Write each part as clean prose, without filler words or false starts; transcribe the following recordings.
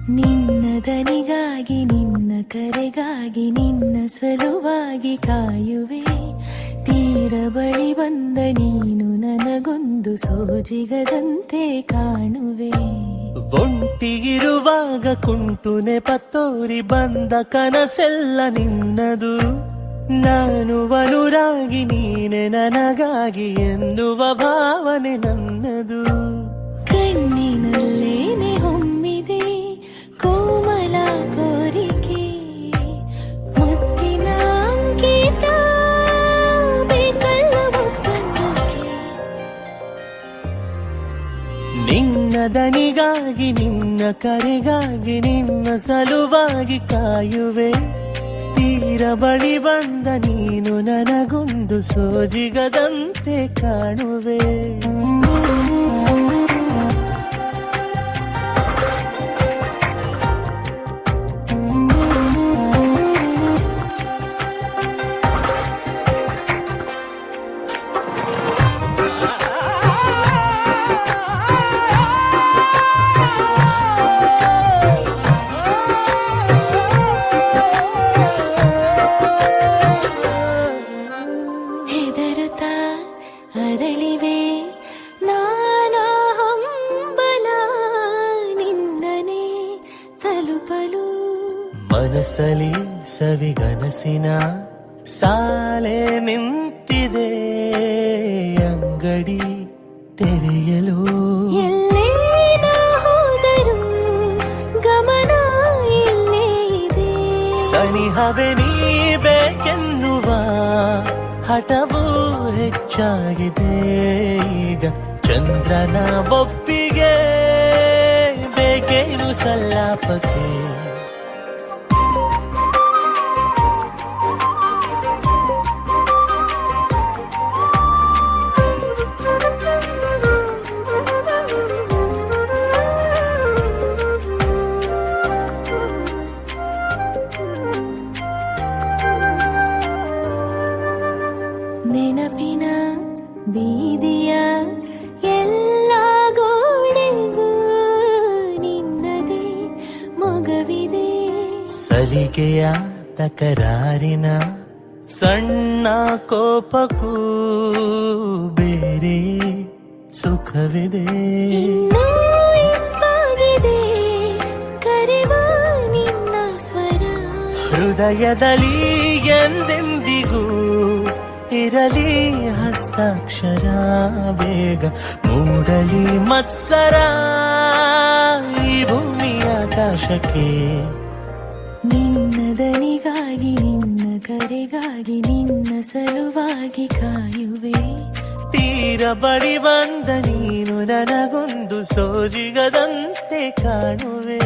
ನಿನ್ನ ದನಿಗಾಗಿ ನಿನ್ನ ಕರೆಗಾಗಿ ನಿನ್ನ ಸಲುವಾಗಿ ಕಾಯುವೆ. ತೀರ ಬಳಿ ಬಂದ ನೀನು ನನಗೊಂದು ಸೋಜಿಗದಂತೆ ಕಾಣುವೆ. ಒಂಟಿಗಿರುವಾಗ ಕುಂಟು ನೆಪತ್ತೋರಿ ಬಂದ ಕನಸೆಲ್ಲ ನಿನ್ನದು. ನಾನು ಅನುರಾಗಿ ನೀನೆ ನನಗಾಗಿ ಎನ್ನುವ ಭಾವನೆ ನನ್ನದು. ಕಣ್ಣಿನಲ್ಲೇನೆ ಹೊಮ್ಮಿದೆ ಕೋಮಲ ಕೋರಿಕೆ, ಮುತ್ತಿನ ಅಂಕಿತ ಬೇಕಲ್ಲ ಒಪ್ಪಂದಕ್ಕೆ. ನಿನ್ನ ದನಿಗಾಗಿ ನಿನ್ನ ಕರೆಗಾಗಿ ನಿನ್ನ ಸಲುವಾಗಿ ಕಾಯುವೆ. ತೀರ ಬಳಿ ಬಂದ ನೀನು ನನಗೊಂದು ಸೋಜಿಗದಂತೆ ಕಾಣುವೆ. ಅರಳಿವೆ ನಾನಾ ಹಂಬಲ ನಿನ್ನನೆ ತಲುಪಲು. ಮನಸ್ಸಲಿ ಸವಿಗನಸಿನ ಸಾಲೆ ನಿಂತಿದೆ ಅಂಗಡಿ ತೆರೆಯಲು. ಎಲ್ಲೇ ನಾ ಹೋದರೂ ಗಮನ ಇಲ್ಲೇ ಇದೆ. ಸನಿಹವೇ ನೀ ಬೇಕೆನ್ನುವ ಹಠವು ಹೆಚ್ಚಾಗಿದೆ ಈಗ. ಚಂದ್ರನ ಒಪ್ಪಿಗೆ ಬೇಕೇನು ಸಲ್ಲಾಪಕ್ಕೆ. ನೆನಪಿನ ಬೀದಿಯ ಎಲ್ಲ ಗೋಡೆಗೂ ನಿನ್ನದೇ ಮೊಗವಿದೆ. ಸಲಿಗೆಯ ತಕರಾರಿನ ಸಣ್ಣ ಕೋಪಕ್ಕೂ ಬೇರೆ ಸುಖವಿದೆ. ಇನ್ನೂ ಇಂಪಾಗಿದೆ ಕರೆವ ನಿನ್ನ ಸ್ವರ. ಹೃದಯದಲ್ಲಿ ಎಂದೆಂದಿಗೂ ಇರಲಿ ಹಸ್ತಾಕ್ಷರ. ಬೇಗ ಮೂಡಲಿ ಮತ್ಸರ ಈ ಭೂಮಿ ಆಕಾಶಕ್ಕೆ. ನಿನ್ನ ದನಿಗಾಗಿ ನಿನ್ನ ಕರೆಗಾಗಿ ನಿನ್ನ ಸಲುವಾಗಿ ಕಾಯುವೆ. ತೀರ ಬಳಿ ಬಂದ ನೀನು ನನಗೊಂದು ಸೋಜಿಗದಂತೆ ಕಾಣುವೆ.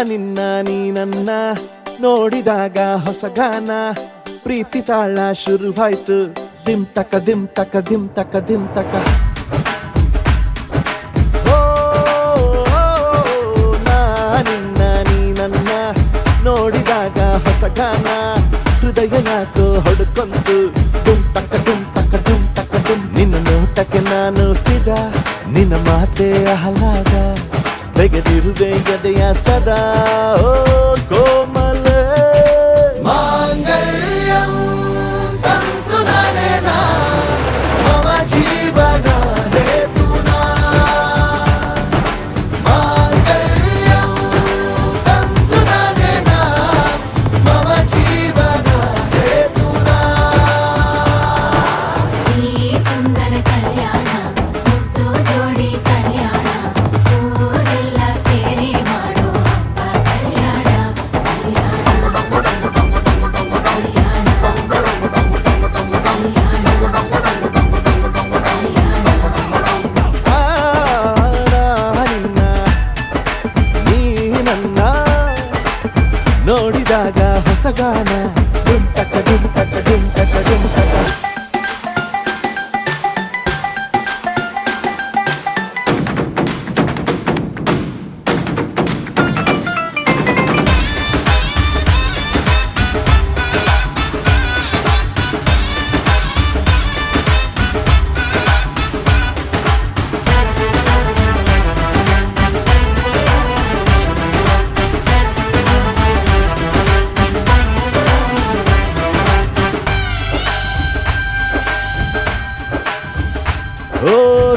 ನಿನ್ನ ನೀ ನನ್ನ ನೋಡಿದಾಗ ಹೊಸ ಗಾನ ಪ್ರೀತಿ ತಾಳ ಶುರುವಾಯ್ತು. ದಿಮ್ ತಕ ದಿಮ್ ತಕ ದಿಮ್ ತಕ ದಿಮ್ ತಕ. ನಿನ್ನ ನೀ ನನ್ನ ನೋಡಿದಾಗ ಹೊಸ ಗಾನ ಹೃದಯ ಯಾಕೋ ಹೊಡ್ಕೊಂತು. ದುಮ್ ತಕ ದುಮ್ ತಕ ದುಮ್ ತಕ ದುಮ್. ನಿನ್ನ ನೋಟಕ್ಕೆ ನಾನು ಫಿದ, ನಿನ್ನ ಮಾತೆ ಆಹ್ಲಾದ. ತೆಗೆದಿರುವೆ ಎದೆಯ ಸದಾ ಓ ಕೋಮಲ. ಮಾಂಗಲ್ಯಂ ತಂತು ನಾನೇನಾ ಮಮ ಜೀವನ ಹೇತುನಾ. ಮಾಂಗಲ್ಯಂ ತಂತು ನಾನೇನಾ ಮಮ ಜೀವನ ಹೇತುನಾ. ಓ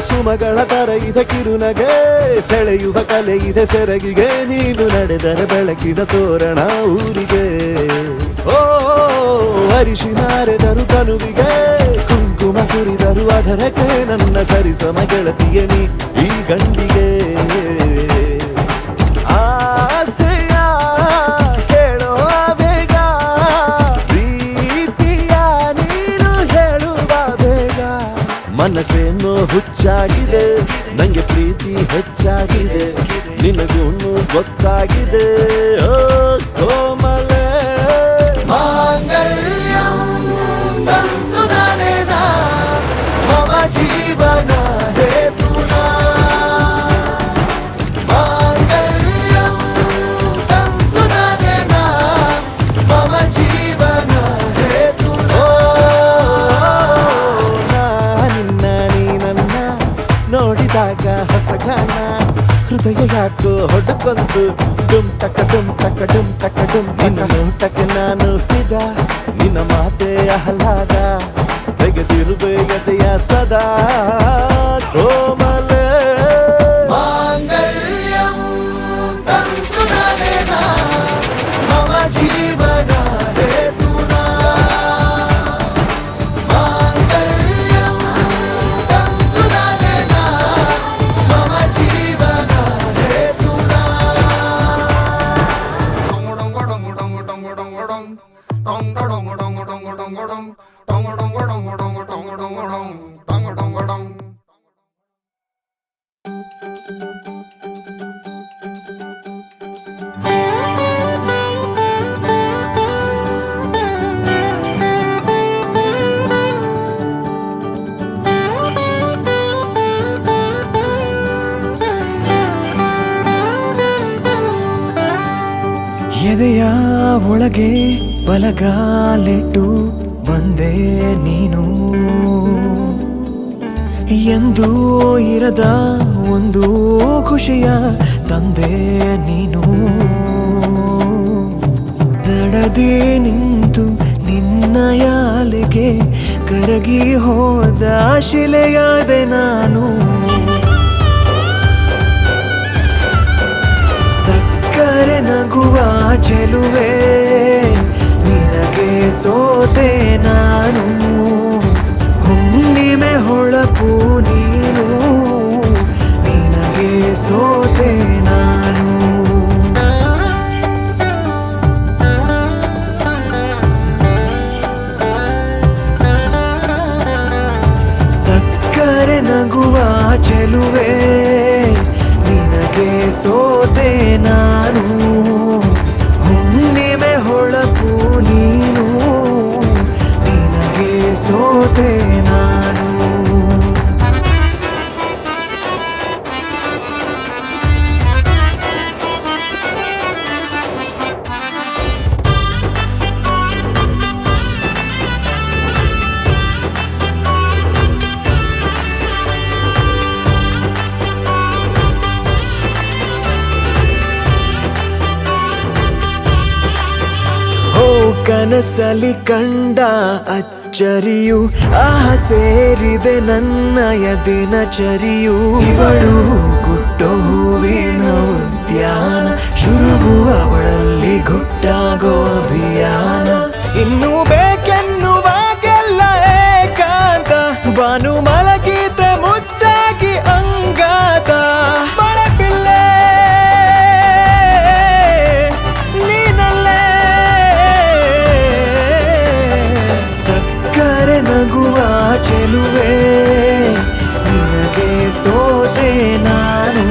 ಸುಮಗಳ ತರ ಇದೆ ಕಿರುನಗೆ, ಸೆಳೆಯುವ ಕಲೆ ಇದೆ ಸೆರಗಿಗೆ, ನೀನು ನಡೆದರೆ ಬೆಳಕಿನ ತೋರಣ ಊರಿಗೆ. ಓ ಅರಿಶಿನಾರೆದರು ತನುವಿಗೆ, ಕುಂಕುಮ ಸುರಿದರು ಅದರಕ್ಕೆ, ನನ್ನ ಸರಿಸಮ ಗೆಳತಿಯ ನೀ ಈ ಗಂಡಿಗೆ. ಆಸೆಯ ಕೇಳೋ ಬೇಗ, ಪ್ರೀತಿಯ ನೀನು ಹೇಳುವ ಬೇಗ. ಮನಸ್ಸೇನೋ ಹುಚ್ಚಾಗಿದೆ, ನಂಗೆ ಪ್ರೀತಿ ಹೆಚ್ಚಾಗಿದೆ, ನಿನಗೂನು ಗೊತ್ತಾಗಿದೆ. ಓ ಕೋಮಲೆ ಮಾಂಗಲ್ಯಂ ತಂತು ನಾನೇನಾ ಮಮ ಜೀವನ ಹೇತುನಾ. ಮಾಂಗಲ್ಯಂ ತಂತು ನಾನೇನಾ ಮಮ ಜೀವನ ಹೇತುನಾ. ನಿನ್ನ ನೀ ನನ್ನ ನೋಡಿದಾಗ ಹೊಸಗಾನ, ಹೃದಯ ಯಾಕೋ ಹೊಡಕೊಂತು ಡುಮ್ ಟಕ ಡುಮ್ ಟಕ ಡುಮ್ ಟಕ ಡುಮ್. ನಿನ್ನ ನೋಟಕ್ಕೆ ನಾನು ಫಿದಾ, ನಿನ್ನ ಮಾತೆ ಆಹ್ಲಾದ, ತೆಗೆದಿರುವೆ ಎದೆಯ ಸದಾ ಕೋಮಲೆ. ಮಾಂಗಲ್ಯಂ ತಂತು ನಾನೇನಾ ಮಮ ಜೀವನ ಹೇತುನಾ. ಮಾಂಗಲ್ಯಂ ತಂತು ನಾನೇನಾ ಮಮ ಜೀವನ ಹೇತುನಾ. ಎದೆಯ ಒಳಗೆ ಬಲಗಾಲಿಟ್ಟು ಬಂದೆ ನೀನು, ಎಂದೂ ಇರದ ಒಂದು ಖುಷಿಯ ತಂದೆ ನೀನು. ದಡದೆ ನಿಂತು ನಿನ್ನಯ ಅಲೆಗೆ ಕರಗಿ ಹೋದ ಶಿಲೆಯಾದೆ ನಾನು. ಸಕ್ಕರೆ ನಗುವ ಚೆಲುವೆ ನಿನಗೆ ಸೋತೆ ನಾನು, ಹುಣ್ಣಿಮೆ ಹೊಳಪು ನೀನು ನಿನಗೆ ಸೋತೆ ನಾನು. ಸಕ್ಕರೆ ನಗುವ ಚೆಲುವೆ ನಿನಗೆ ಸೋತೆ ನಾನು, ಹುಣ್ಣಿಮೆ ಹೊಳಪು ನೀನು ನಿನಗೆ ಸೋತೆ ನಾನು. ಕನಸಲಿ ಕಂಡ ಅಚ್ಚರಿಯು ಆಹ ಸೇರಿದೆ ನನ್ನಯ ದಿನಚರಿಯು. ಇವಳು ಗುಟ್ಟೋ ಹೂವಿನ ಉದ್ಯಾನ, ಶುರುವು ಅವಳಲ್ಲಿ ಗುಟ್ಟಾಗೋ ಅಭಿಯಾನ. ಇನ್ನು ಬೇಕೆನ್ನುವಾಗೆಲ್ಲ ಏಕಾಂತ, ಬಾನು ಮಲಗಿದ ಮುದ್ದಾಗಿ ಅಂಗಾತ. ಮಳೆಪಿಲ್ಲೆ ನೀನಲ್ಲೇ, ಸಕ್ಕರೆ ನಗುವ ಚೆಲುವೆ ನಿನಗೆ ಸೋತೆ ನಾನು,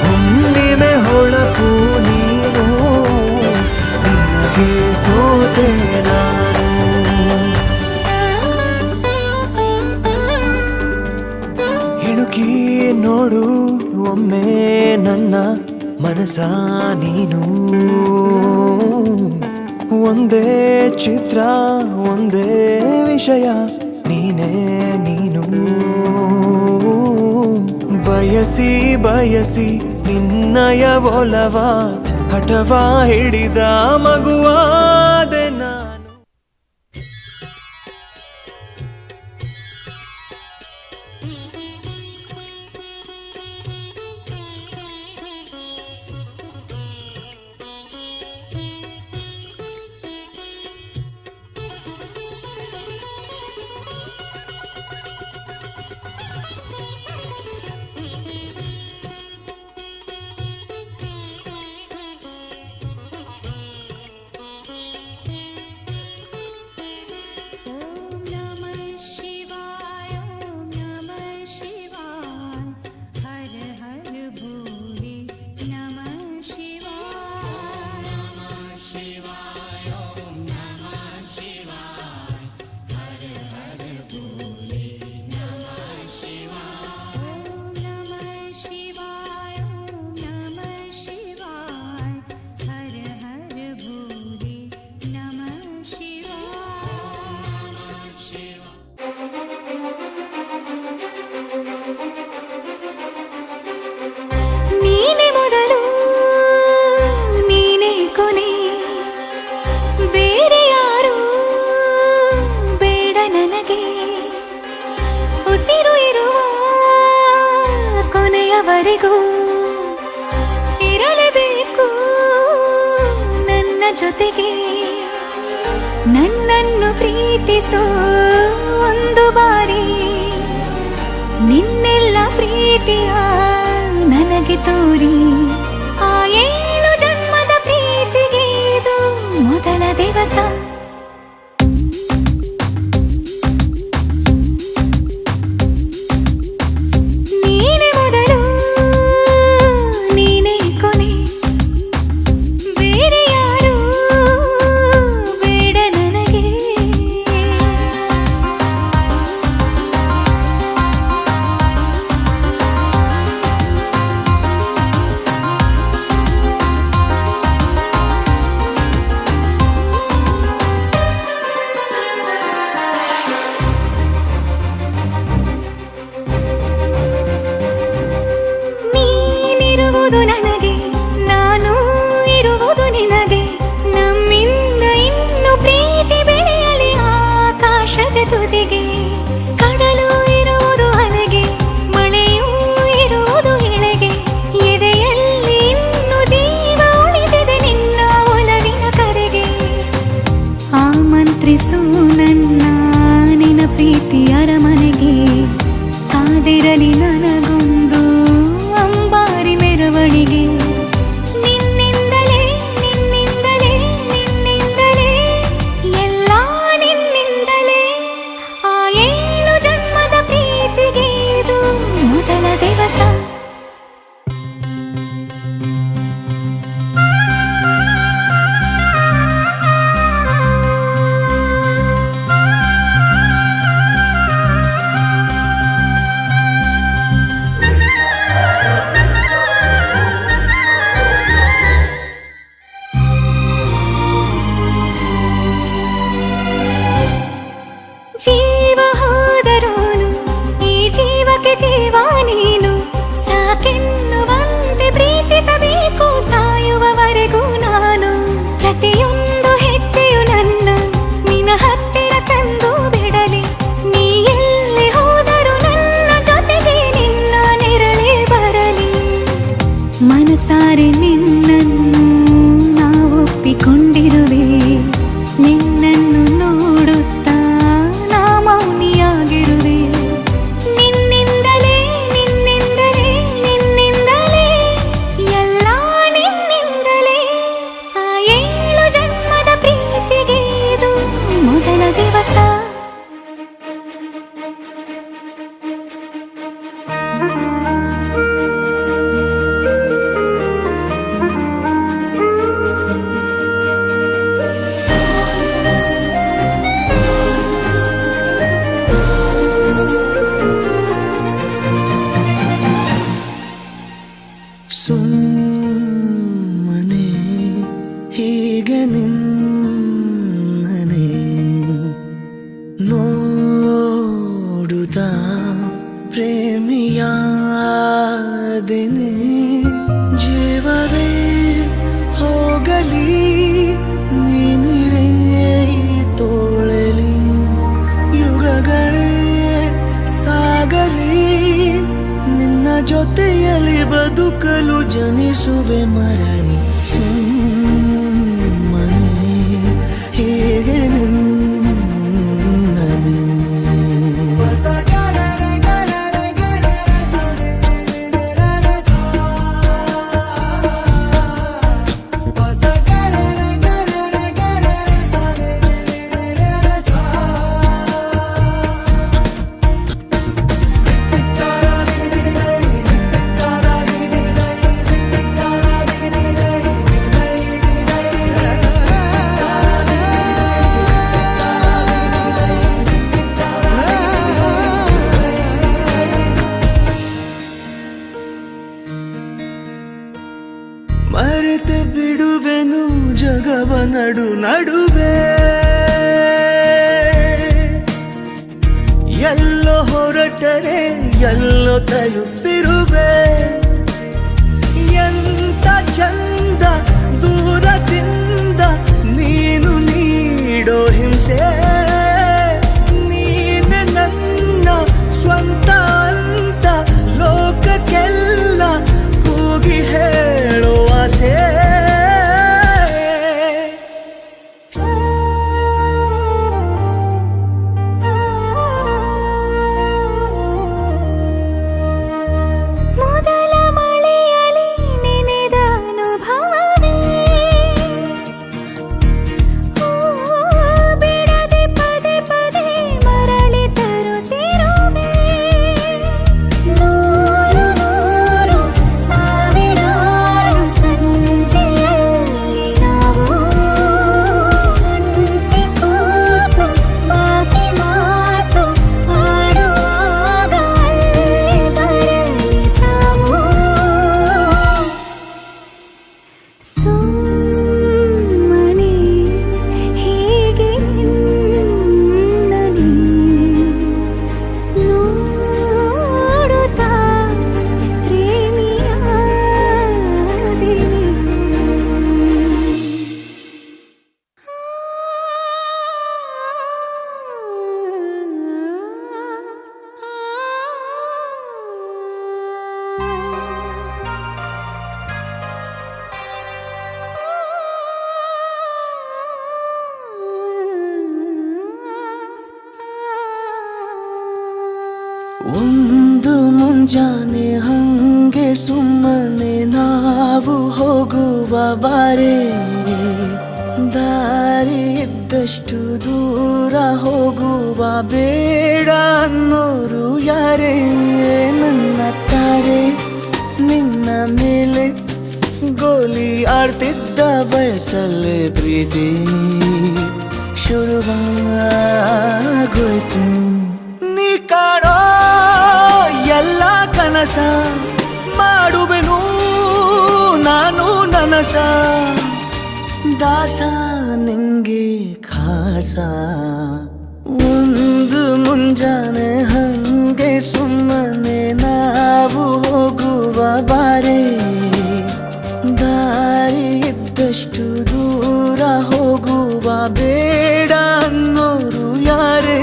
ಹುಣ್ಣಿಮೆ ಹೊಳಪು ನೀನು ನಿನಗೆ ಸೋತೆ ನಾನು. ಹೆಣುಕಿ ನೋಡು ಒಮ್ಮೆ ನನ್ನ ಮನಸ ನೀನು, ಒಂದೇ ಚಿತ್ರ ಒಂದೇ ವಿಷಯ ನೀನೇ ನೀನು. ಬಯಸಿ ಬಯಸಿ ನಿನ್ನಯ ಒಲವ ಹಠವ ಹಿಡಿದ ಮಗುವಾದೆ ನಾನು. 「ಉಸಿರು ಇರುವ ಕೊನೆಯವರೆಗೂ ಇರಲೇಬೇಕು ನನ್ನ ಜೊತೆಗೆ. ನನ್ನನ್ನು ಪ್ರೀತಿಸೋ ಒಂದು ಬಾರಿ ನಿನ್ನೆಲ್ಲ ಪ್ರೀತಿಯ ನನಗೆ ತೋರಿ. ಆ 7 ಜನ್ಮದ ಪ್ರೀತಿಗೆ ಇದು ಮೊದಲ ದಿವಸ. ನೀನೇ ಮೊದಲು ನೀನೇ ಕೊನೆ, ಬೇರೆ ಯಾರು ಬೇಡ ನನಗೆ. ನೀನಿರುವುದು ನನಗೆ, ನಾನು ಇರುವುದು ನಿನಗೆ. ನಮ್ಮಿಂದ ಇನ್ನು ಪ್ರೀತಿ ಬೆಳೆಯಲಿ ಆಕಾಶದ ತುದಿಗೆ. ಕಡಲು ಇರುವುದು ಅಲೆಗೆ, ಮಳೆಯೂ ಇರುವುದು ಎಳೆಗೆ. ಎದೆಯಲ್ಲಿ ಇನ್ನು ಜೀವ ಉಳಿದಿದೆ ನಿನ್ನ ಒಲವಿನ ಕರೆಗೆ. ಆಮಂತ್ರಿಸು ನನ್ನ ನಿನ್ನ ಪ್ರೀತಿ ಅರಮನೆಗೆ. ಕಾದಿರಲಿ ನನಗೊಂದು ಅಂಬಾರಿ ಮೆರವಣಿಗೆ. ನಿನ್ನಿಂದಲೇ ನಿನ್ನಿಂದಲೇ ನಿನ್ನಿಂದಲೇ ಎಲ್ಲ ನಿನ್ನಿಂದಲೇ. ಆ 7 ಜನ್ಮದ ಪ್ರೀತಿಗೆ ಇದು ಮೊದಲ ದಿವಸ. ಜೀವ ಹೋದರೋನು ಈ ಜೀವಕ್ಕೆ ಜೀವ ನೀನು. ಸಾಕೆನ್ನುವಂತೆ ಪ್ರೀತಿಸಬೇಕು ಸಾಯುವವರೆಗೂ ನಾನು. ಪ್ರತಿಯೊಂದು ಹೆಜ್ಜೆಯು ನನ್ನ ನಿನ್ನ ಹತ್ತಿರ ತಂದು ಬಿಡಲಿ. ನೀ ಎಲ್ಲಿ ಹೋದರೂ ನನ್ನ ಜೊತೆಗೆ ನಿನ್ನ ನೆರಳೇ ಬರಲಿ. ಮನಸಾರೆ ನಿನ್ನನ್ನು ನಾವೊಪ್ಪಿಕೊಂಡಿರುವೆ. ನಿನ್ನನ್ನು ನೋಡುತ್ತಾ ನಾ ಮೌನಿಯಾಗಿರುವೆ. ನಿನ್ನಿಂದಲೇ ನಿನ್ನಿಂದಲೇ ನಿನ್ನಿಂದಲೇ ಎಲ್ಲ ನಿನ್ನಿಂದಲೇ. ಆ 7 ಜನ್ಮದ ಪ್ರೀತಿಗೆ ಇದು ಮೊದಲ ದಿವಸ. ಸುಮ್ಮನೆ ಹೀಗೆ ನಿನ್ನನೆ ನೋಡುತ್ತಾ ಪ್ರೇಮಿಯಾದೆನೆ. ಜೀವವೇ ಹೋಗಲಿ ನೀನಿರೇ ತೋಳಲಿ. ಯುಗಗಳೇ ಸಾಗಲಿ ನಿನ್ನ ಜೊತೆಯಲ್ಲಿ ಬದುಕಲು ಜನಿಸುವೆ ಮರಳಿ. ಸುಮ್ಮನೆ ಹೇಗೆ ನಿನ್ನನೆ. ಮರೆತು ಬಿಡುವೆನು ಜಗವ ನಡುವೆ. ಎಲ್ಲೋ ಹೊರಟರೆ ಎಲ್ಲೋ ತಲುಪಿರುವೆ. ಎಂತ ಚಂದ ದೂರದಿಂದ ನೀನು ನೀಡೋ ಹಿಂಸೆ. ನೀನೆ ನನ್ನ ಸ್ವಂತ ಒಂದು ಮುಂಜಾನೆ ಹಂಗೆ ಸುಮ್ಮನೆ ನಾವು ಹೋಗುವ ಬಾರೆ, ದಾರಿ ಇದ್ದಷ್ಟು ದೂರ ಹೋಗುವ ಬೇಡ ಅನ್ನೋರು ಯಾರೇ. ನನ್ನ ತಾರೆ ನಿನ್ನ ಮೇಲೆ ಗೋಲಿ ಆಡ್ತಿದ್ದ ವಯಸ್ಸಲ್ಲೇ ಪ್ರೀತಿ ಶುರುವಾಗೋಯ್ತು. ನೀ ಕಾಣೋ ಎಲ್ಲ ಕನಸ ಮಾಡುವೆನು ನಾನು ನನಸ, ದಾಸ ನಿಂಗೆ ಖಾಸ. ಒಂದು ಮುಂಜಾನೆ ಹಂಗೆ ಸುಮ್ಮನೆ ನಾವು ಹೋಗುವ ಬಾರೆ, ದಾರಿ ಇದ್ದಷ್ಟು ದೂರ ಹೋಗುವ ಬೇಡ ಅನ್ನೋರು ಯಾರೇ.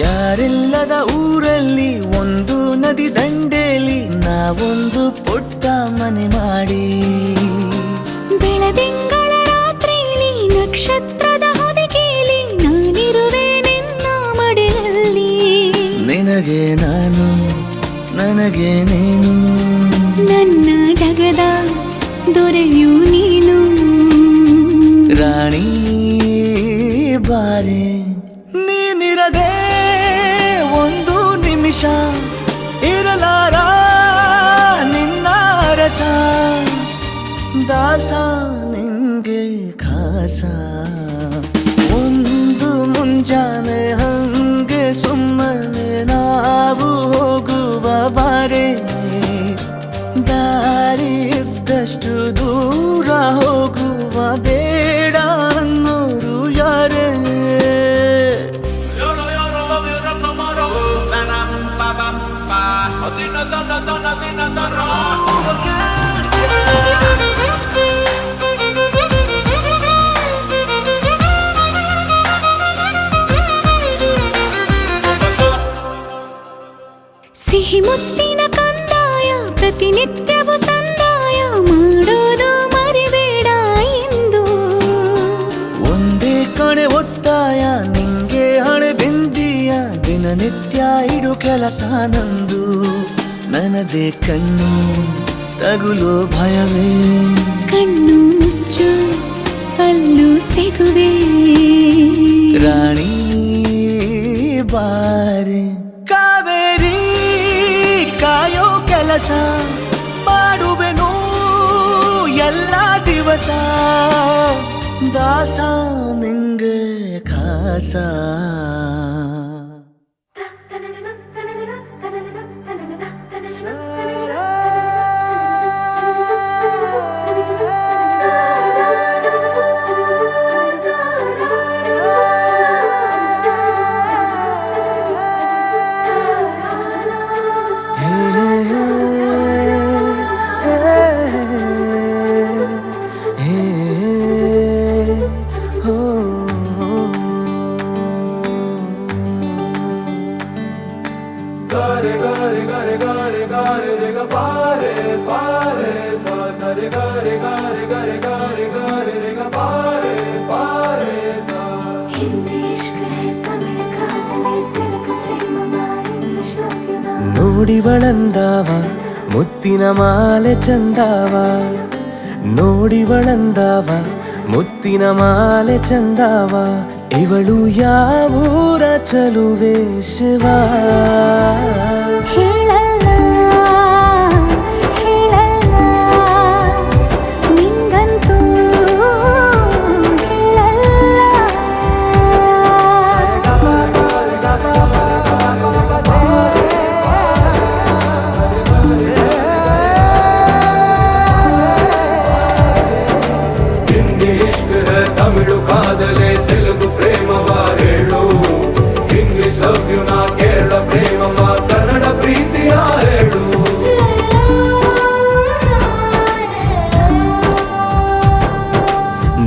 ಯಾರಿಲ್ಲದ ಊರಲ್ಲಿ ಒಂದು ನದಿ ದಂಡೆಯಲ್ಲಿ ನಾವೊಂದು ಪುಟ್ಟ ಮನೆ ಮಾಡಿ, ಬೆಳದಿಂಗಳ ರಾತ್ರಿಲಿ ನಕ್ಷತ್ರದ ಹೊದಿಕೆಯಲ್ಲಿ ನಾನಿರುವೆ ನಿನ್ನ ಮಡಿಲಲ್ಲಿ. ನಿನಗೆ ನಾನು ನನಗೆ ನೀನು, ನನ್ನ ಜಗದ ದೊರೆಯು ನೀನು. ರಾಣಿ ಬಾರೆ, ನೀನಿರದೆ ಒಂದು ನಿಮಿಷ ಇರಲಾರ ನಿನ್ನ ರಸ, ದಾಸ ನಿಂಗೆ ಖಾಸ. ಒಂದು ಮುಂಜಾನೆ ಹಂಗೆ ಸುಮ್ಮನೆ ನಾವು ಹೋಗುವ ಬಾರೆ, ದಾರಿ ಇದ್ದಷ್ಟು ದೂರ ಹೋಗುವ ಬೇಡ ಅನ್ನೋರು ಯಾರೇ. ಸಿಹಿ ಮುತ್ತಿನ ಕಂದಾಯ ಪ್ರತಿನಿತ್ಯವೂ ಸಂದಾಯ ಮಾಡೋದು ಮರಿಬೇಡ ಎಂದು. ಒಂದೇ ಕಣೆ ಒತ್ತಾಯ ನಿಂಗೆ ಹಣೆ ಬಿಂದಿಯ, ದಿನನಿತ್ಯ ಇಡು ಕೆಲಸ ನಂದು. ನನ್ನದೇ ಕಣ್ಣು ತಗುಲೋ ಭಯವೇ, ಕಣ್ಣು ಮುಚ್ಚು ಅಲ್ಲೂ ಸಿಗುವೆ. ರಾಣಿ ಬಾರೆ, ಕಾವೇರಿ ಕಾಯೋ ಕೆಲಸ ಮಾಡುವೆನು ಎಲ್ಲ ದಿವಸ, ದಾಸ ನಿಂಗೆ ಖಾಸ. ನೋಡಿವಳಂದಾವ ಮುತ್ತಿನ ಮಾಲೆ ಚಂದಾವ, ನೋಡಿವಳಂದಾವ ಮುತ್ತಿನ ಮಾಲೆ ಚಂದಾವ. ಇವಳು ಯಾವೂರ ಚಲುವೆ ಶಿವ, ಹೇಳಲ್ಲ ಹೇಳಲ್ಲ ನಿಂಗಂತೂ ಹೇಳಲ್ಲ. ತಮಿಳು ಕಾದಲೆ ತೆಲುಗು ಪ್ರೇಮವ ಹೇಳು, ಇಂಗ್ಲಿಷ್ ಲವ್ ಯು ನಾ ಕೇರಳ ಪ್ರೇಮವ ಕನ್ನಡ ಪ್ರೀತಿಯ ಹೇಳು.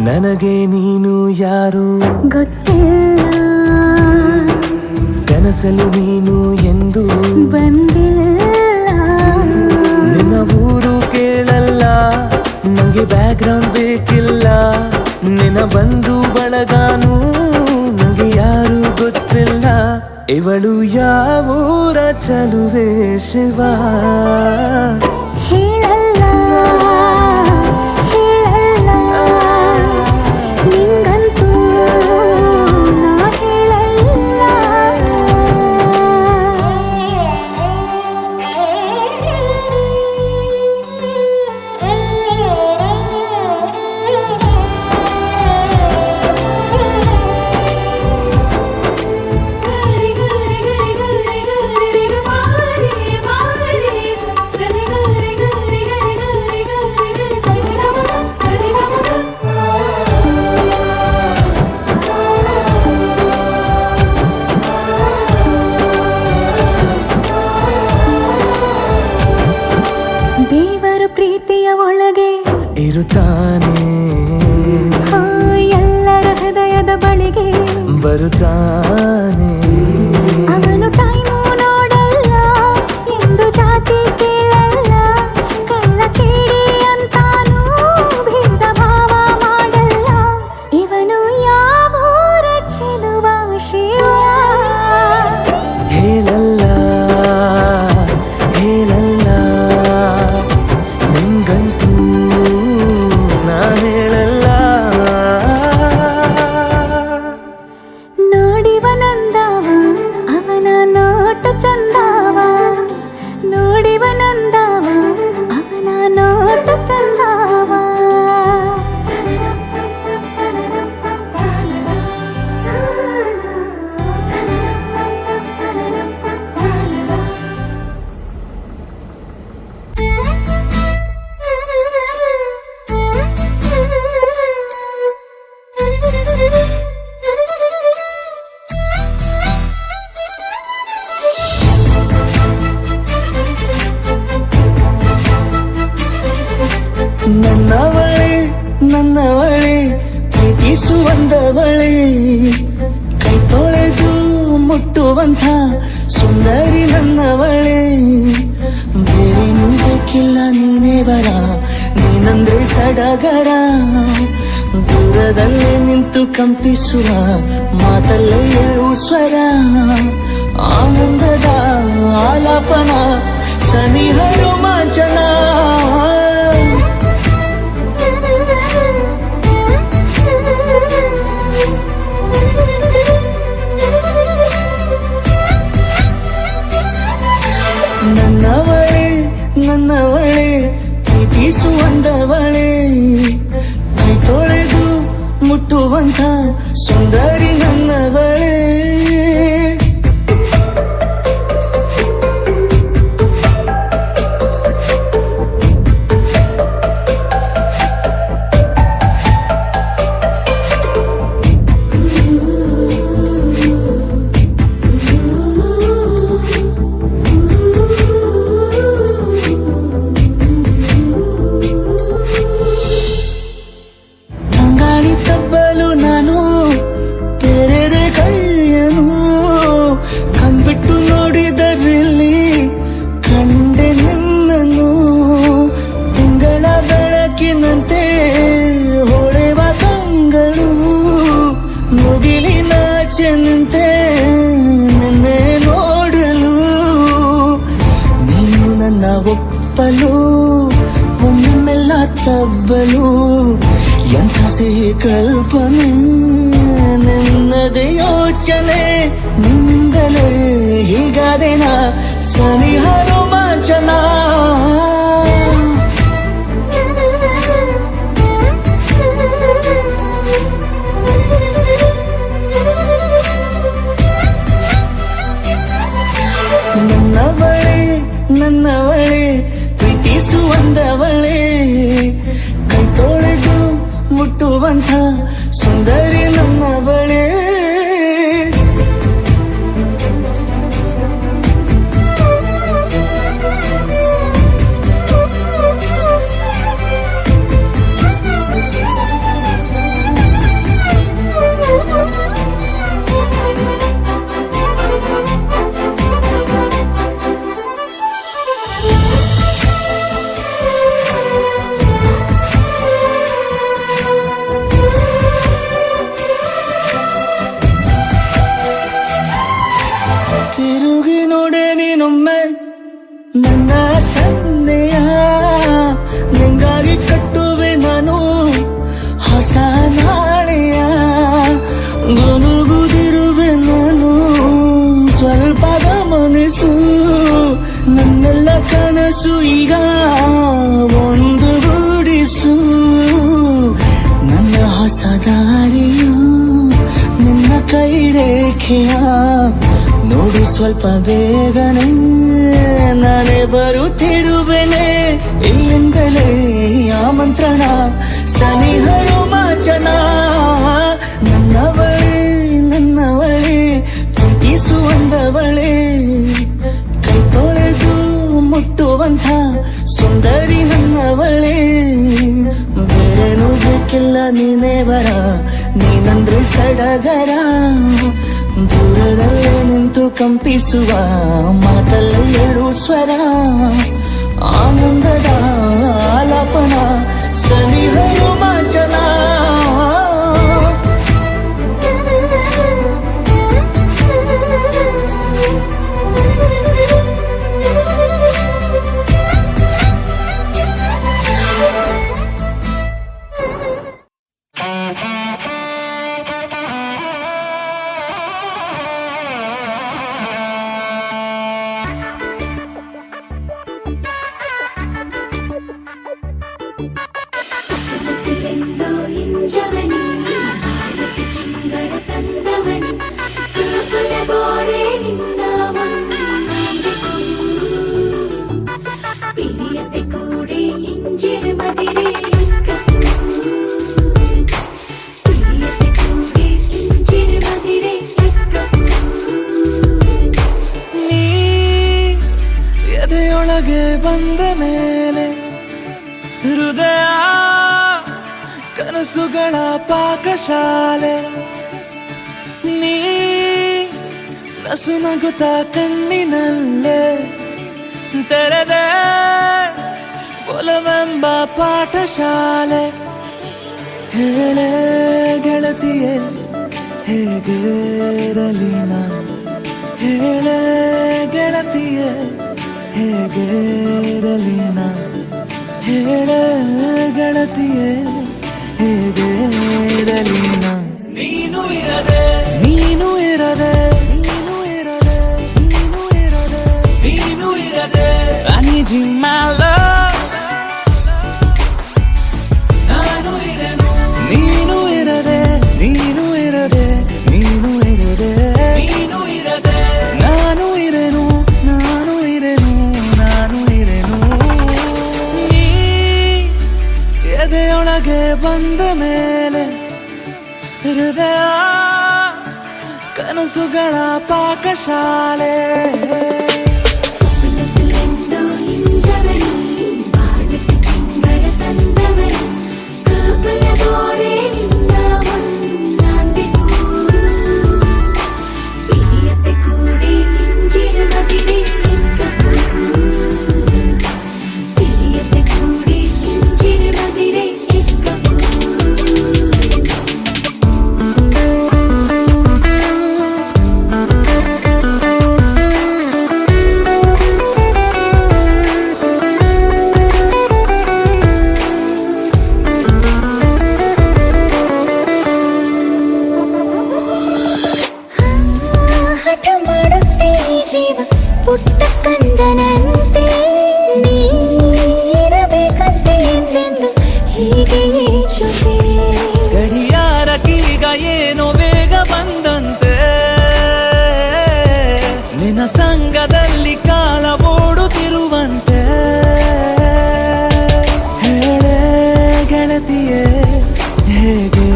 ನನಗೆ ನನಗೆ ನೀನು ಯಾರು ಗೊತ್ತಿಲ್ಲ, ಕನಸಲು ನೀನು ಎಂದು ಬಂದಿಲ್ಲ. ನಿನ್ನ ಊರು ಕೇಳಲ್ಲ, ನಂಗೆ ಬ್ಯಾಕ್ಗ್ರೌಂಡ್ ಬೇಕಿಲ್ಲ. ನಿನ್ನ ಬಂಧು ಬಳಗಾನು ನಂಗೆ ಯಾರು ಗೊತ್ತಿಲ್ಲ. ಇವಳು ಯಾವೂರ ಚಲುವೆ ಶಿವ, ಹೇಳಲ್ಲ ಹೇಳಲ್ಲ, ನಿಂಗಂತೂ ನಾ ಹೇಳಲ್ಲ. ದೇವರು ಪ್ರೀತಿಯ ಒಳಗೆ ಇರುತ್ತಾನೆ, ಎಲ್ಲರ ಹೃದಯದ ಬಳಿಗೆ ಬರುತ್ತಾನೆ. ಅವನು ಟೈಮು ನೋಡಲ್ಲ, ಎಂದು ಜಾತಿ ಕೇಳಲ್ಲ, ಕಳ್ಳ ಕೇಳಿ ಅಂತಾನೂ ಭೇದ ಭಾವ ಮಾಡಲ್ಲ. ಇವನು ಯಾವೂರ ಚೆಲುವ ಶಿವ, ಹೇಳಲ್ಲ ಹೇಳಲ್ಲ, ನಿಂಗಂತೂ ನಾ ಹೇಳಲ್ಲ. ನೋಡಿವನಂದವ ಅವನ ನೋಟ ಚಂದವ, ನೋಡಿವನಂದವ ಅವನ ನೋಟ ಚಂದವ. ನನ್ನವಳೆ ನನ್ನವಳೆ ಪ್ರೀತಿಸುವಂದವಳೆ, ಕೈ ತೊಳೆದು ಮುಟ್ಟುವಂಥ ಸುಂದರಿ ನನ್ನವಳೆ. ಬೇರೇನೂ ಬೇಕಿಲ್ಲ ನೀನೇ ಬರ, ನೀನಂದ್ರೆ ಸಡಗರ. ದೂರದಲ್ಲೇ ನಿಂತು ಕಂಪಿಸುವ ಮಾತಲ್ಲೇ ಏಳು ಸ್ವರ. ಆನಂದದ ಆಲಾಪನ ಸನಿಹ ರೋಮಾಂಚನ. ನನ್ನವಳೆ ನನ್ನವಳೆ ಪ್ರೀತಿಸುವಂದವಳೆ, ಕೈ ತೊಳೆದು ಮುಟ್ಟುವಂಥ ಸುಂದರಿ ನನ್ನವಳೆ. ತಂಗಾಳಿ ತಬ್ಬಲು ನಾನು ತೆರೆದೆ ಕೈಯನು, ಕಂಬಿಟ್ಟು ನೋಡಿದರಲ್ಲಿ ಕಂಡೆ ನಿನ್ನನು. ತಿಂಗಳ ಬೆಳಕಿನಂತೆ ಹೊಳೆವ ಕಂಗಳು, ಮುಗಿಲಿನಾಚೆ ನಿಂತೆ ನಿನ್ನೆ ನೋಡಲು. ನೀನು ನನ್ನ ಒಪ್ಪಲು ಒಮ್ಮೆಲ್ಲ ತಬ್ಬಲು, ಎಂಥ ಸಿಹಿ ಕಲ್ಪನೆ ನಿನ್ನದೇ ಯೋಚನೆ. ನಿನ್ನಿಂದಲೇ ಹೀಗಾದೆನ ಸನಿಹ ರೋಮಾಂಚನ. ನನ್ನವಳೆ ನನ್ನವಳೆ ಪ್ರೀತಿಸುವಂದವಳೆ, ಕೈ ತೊಳೆದು ಮುಟ್ಟುವಂಥ ಸುಂದರಿ ನನ್ನವಳೆ. ಕನಸು ಈಗ ಒಂದು ಗೂಡಿಸು ನನ್ನ ಹೊಸ ದಾರಿಯು ನಿನ್ನ ಕೈ ರೇಖೆಯ ನೋಡು ಸ್ವಲ್ಪ ಬೇಗನೆ ನಾನೇ ಬರುತ್ತಿರುವೆನೆ ಇಲ್ಲಿಂದಲೇ ಆಮಂತ್ರಣ ಸನಿಹ ರೋಮಾಂಚನ ನನ್ನವಳೆ ಪ್ರೀತಿಸುವಂದವಳೆ ಕೈ ತೊಳೆದು ಮುಟ್ಟುವಂಥ ಸುಂದರಿ ನನ್ನವಳೆ ಬೇರೇನು ಬೇಕಿಲ್ಲ ನೀನೇ ಬರ ನೀನಂದ್ರೆ ಸಡಗರ ದೂರದಲ್ಲೇ ನಿಂತು ಕಂಪಿಸುವ ಮಾತಲ್ಲಿ ಏಳು ಸ್ವರ ಆನಂದದ ಆಲಾಪನ ಸನಿಹ ರೋಮಾಂಚನ ಸುತ್ತಮುತ್ತಲೆಂದೋ ಹಿಂಜವನಿ ಬಾಳಕ್ಕೆ ಚಿಂಗರ ತಂದವನಿ ಕಾಪುಲ ಬೋರೆ ನಿನ್ನ ಒಂದೆಕು ಪಿರಿಯತೆ ಕೂಡೆ ಇಂಜಿರ ಮದಿರೆ ಪಿರಿಯತೆ ಕೂಡೆ ಇಂಜಿರ ಮದಿರೆ ನೀ ಎದೆಯೊಳಗೆ ಬಂದ ಮೇಲೆ ಹೃದಯ ಕನಸುಗಳ ಪಾಕಶಾಲೆ ನೀ ನಸು ನಗುತ್ತ ಕಣ್ಣಿನಲ್ಲೇ ತೆರೆದೆ ಒಲವೆಂಬ ಪಾಠಶಾಲೆ ಹೇಳೆ ಗೆಳತಿಯೇ ಹೇಗಿರಲಿ ನಾ ಹೇಳೆ ಗೆಳತಿಯೇ ಹೇಗಿರಲಿ ನಾ ಹೇಳೆ ಗೆಳತಿಯೇ ಹೇಗಿರಲಿ ನಾ ನೀನು ಇರದೆ ನೀನು ಇರದೆ ನೀನು ಇರದೆ ನೀನು ಇರದೆ ನೀನು ಇರದೆ I need you my love ನಾನು ಇರೆನು ನೀನು ಇರದೆ ನೀನು ಇರದೆ ನೀನು ಇರದೆ ನೀನು ಇರದೆ ನಾನು ಇರೆನು ನಾನು ಇರೆನು ನಾನು ಇರೆನು ನೀ ಎದೆಯೊಳಗೆ ಬಂದ ಮೇಲೆ ಹೃದಯ ಕನಸುಗಳ ಪಾಕಶಾಲೆ ಸುತ್ತಮುತ್ತಲೆಂದೋ ಹಿಂಜವನಿ ಬಾಳಕ್ಕೆ ಚಿಂಗರ ತಂದವನಿ ಕಾಪುಲ ಬೋರೆ ನಿನ್ನ ಒಂದೆಕು ಪಿರಿಯತೆ ಕೂಡೆ ಇಂಜಿರ ಮದಿರೆ ಪಿರಿಯತೆ ಕೂಡೆ ಇಂಜಿರ ಮದಿರೆ ಹಠ ಮಾಡುತ್ತೆ ಈ ಜೀವ ಪುಟ್ಟ ಕಂದನಂತೆ ನೀರಬೇಕಂತೆ ಎಂದೆಂದು ಹೀಗೆ ಜೊತೆ ಗಡಿಯಾರಕ್ಕೀಗ ಏನೋ ವೇಗ ಬಂದಂತೆ ನಿನ್ನ ಸಂಗದಲ್ಲಿ ಕಾಲ ಓಡುತ್ತಿರುವಂತೆ ಹೇಳೆ ಗೆಳತಿಯೇ ಹೇಗೆ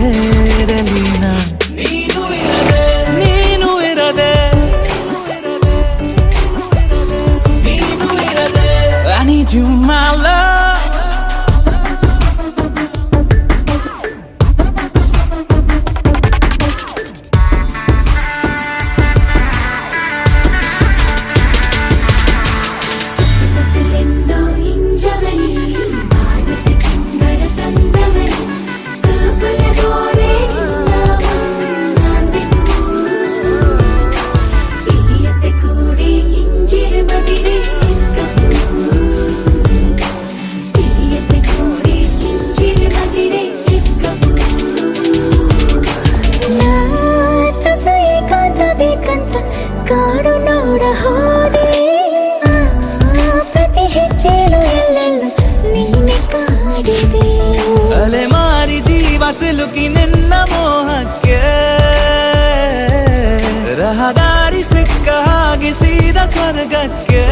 ಇರಲಿ ನಾ ನೀನು ಇರದೆ ನೀನು ಇರದೆ ನಿನ್ನ ಮೋಹಕ್ಕೆ ರಹದಾರಿ ಸಿಕ್ಕ ಹಾಗೆ ಸೀದಾ ಸ್ವರ್ಗಕ್ಕೆ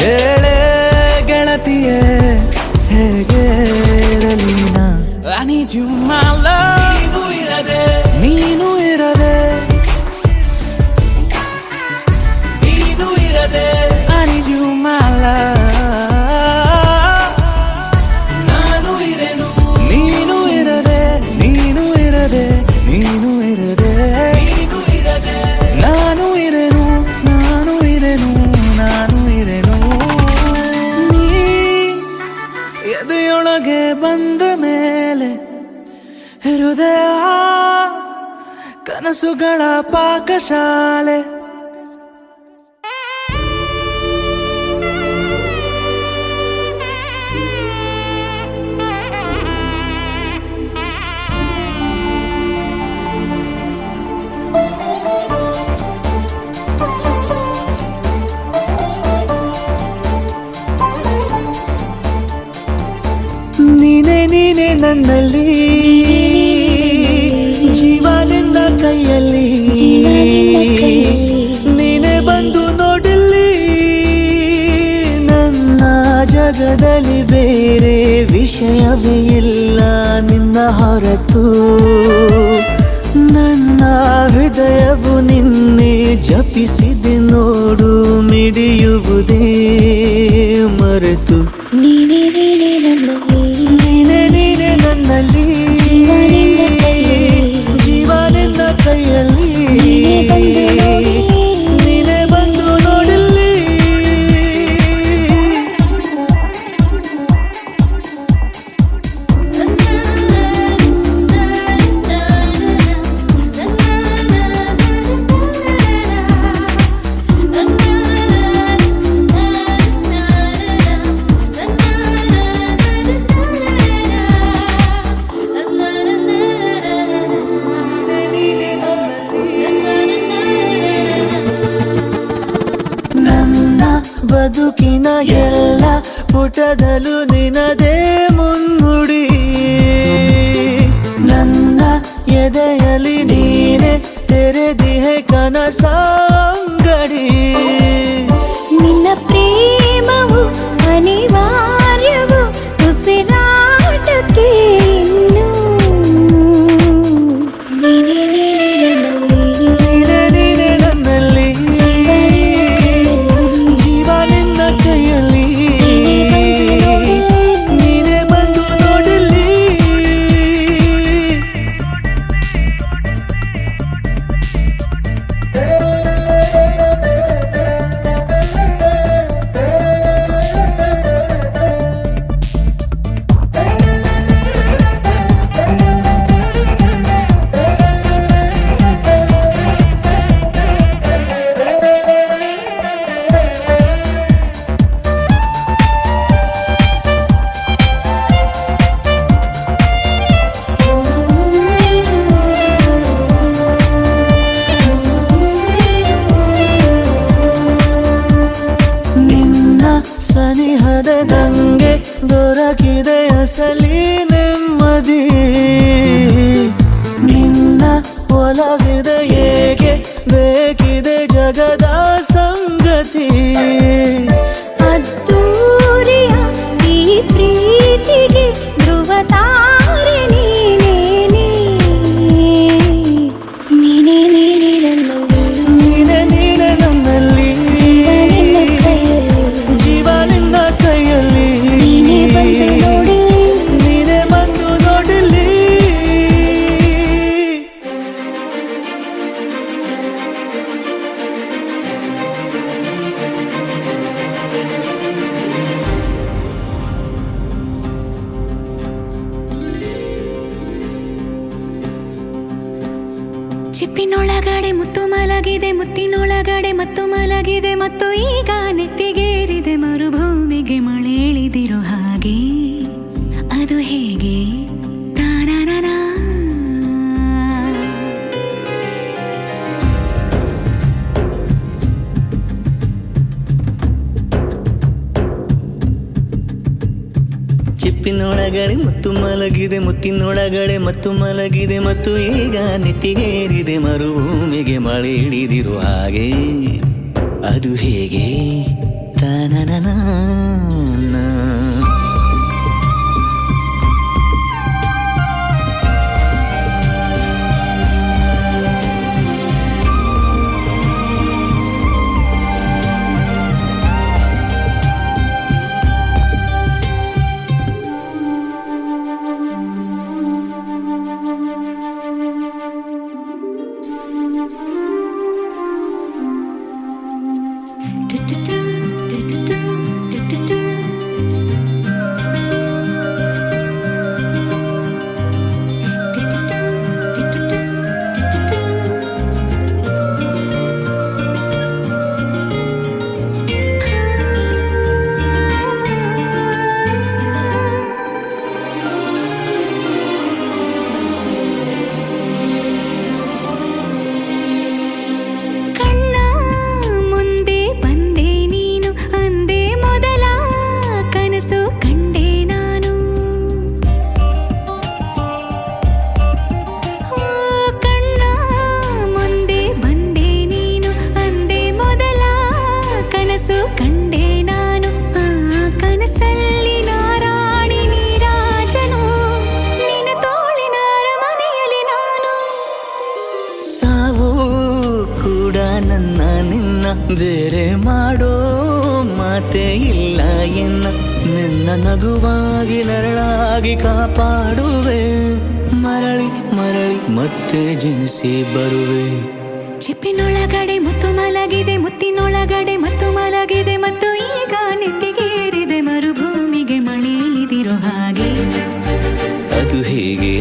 ಹೇಳೆ ಗೆಳತಿಯೇ ಹೇಗೆ ಇರಲಿನ I need you my love ನೀನು ಇರದೆ I need you my love ನಾನು ಇರೆನು ನೀನು ಇರದೆ ನೀನು ಇರದೆ ನೀನು ಇರದೆ ನಾನು ಇರೆನು ನಾನು ಇರೆನು ನಾನು ಇರೆನು ನೀ ಎದೆಯೊಳಗೆ ಬಂದ ಮೇಲೆ ಹೃದಯ ಕನಸುಗಳ ಪಾಕಶಾಲೆ ನೀನೆ ನೀನೆ ನನ್ನಲ್ಲಿ ಜೀವ ನಿನ್ನ ಕೈಯಲ್ಲಿ ನೀನೆ ಬಂದು ನೋಡಲಿ ನನ್ನ ಜಗದಲ್ಲಿ ಬೇರೆ ವಿಷಯವೇ ಇಲ್ಲ ನಿನ್ನ ಹೊರತು ನನ್ನ ಹೃದಯವು ನಿನ್ನೆ ಜಪಿಸಿದೆ ನೋಡು ಮಿಡಿಯುವುದೇ ಮರೆತು ನೀನೇ ನೀನೇ ನನ್ನಲ್ಲಿ ಜೀವ ನಿನ್ನ ಕೈಯಲ್ಲಿ ನೀನೇ ಬಂದು ನೋಡಲಿ ನನ್ನ ಬದುಕಿನ ಎಲ್ಲ ಪುಟದಲ್ಲೂ ನಿನದೇ ಮುನ್ನುಡಿ ನನ್ನ ಎದೆಯಲ್ಲಿ ನೀನೆ ತೆರೆದಿಹೆ ಕನಸಾಂಗಡಿ ನಿನ್ನ ಪ್ರೇಮವು ಅನಿವಾರ್ಯವು ಉಸಿರಾಟಕ್ಕೆ ಇನ್ನು ನೀನೇ ನೀನೆ ನನ್ನಲ್ಲಿ ಜೀವ ನಿನ್ನ ಕೈಯಲ್ಲಿ ನೀನೆ ಬಂದು ನೋಡಲಿ ಸನಿಹದ ನಂಗೆ ದೊರಕಿದೆ ಅಸಲಿ ನೆಮ್ಮದಿ ನಿನ್ನ ಒಲವಿದೆ ಏಕೆ ಬೇಕಿದೆ ಜಗದ ಸಂಗತಿ ಅದ್ದೂರಿಯ ಈ ಪ್ರೀತಿಗೆ ಧ್ರುವ ತಾರೆ ನೀನೇ ನನ್ನಲ್ಲಿ ಜೀವ ನಿನ್ನ ಕೈಯಲ್ಲಿ ನೀನೆ ಬಂದು ನೋಡಲಿ ಚಿಪ್ಪಿನೊಳಗಡೆ ಮುತ್ತು ಮಲಗಿದೆ ಮುತ್ತಿನೊಳಗಡೆ ಮತ್ತು ಮಲಗಿದೆ ಮತ್ತು ಈಗ ನೆತ್ತಿಗೇರಿದೆ ಮರುಭೂಮಿಗೆ ಮಳೆ ಇಳಿದಿರೋ ಹಾಗೆ ಅದು ಹೇಗೆ ತಾನಾನಾ ಚಿಪ್ಪಿನೊಳಗಡೆ ಮತ್ತು ಮಲಗಿದೆ ಮುತ್ತಿನೊಳಗಡೆ ಮತ್ತು ಮಲಗಿದೆ ಮತ್ತು ಈಗ ನೆತ್ತಿಗೇರಿದೆ ಮರುಭೂಮಿಗೆ ಮಳೆ ಹಿಡಿದಿರು ಹಾಗೆ ಅದು ಹೇಗೆ ತನನನ ಬೇರೆ ಮಾಡೋ ಮಾತೆ ಇಲ್ಲ ಎನ್ನ ನಿನ್ನ ನಗುವಾಗಿ ನರಳಾಗಿ ಕಾಪಾಡುವೆ ಮರಳಿ ಮರಳಿ ಮತ್ತೆ ಜನಿಸಿ ಬರುವೆ ಚಿಪ್ಪಿನೊಳಗಡೆ ಮುತ್ತು ಮಲಗಿದೆ ಮುತ್ತಿನೊಳಗಡೆ ಮತ್ತು ಮಲಗಿದೆ ಮತ್ತು ಈಗ ನೆತ್ತಿಗೇರಿದೆ ಮರುಭೂಮಿಗೆ ಮಳೆ ಇಳಿದಿರೋ ಹಾಗೆ ಅದು ಹೇಗೆ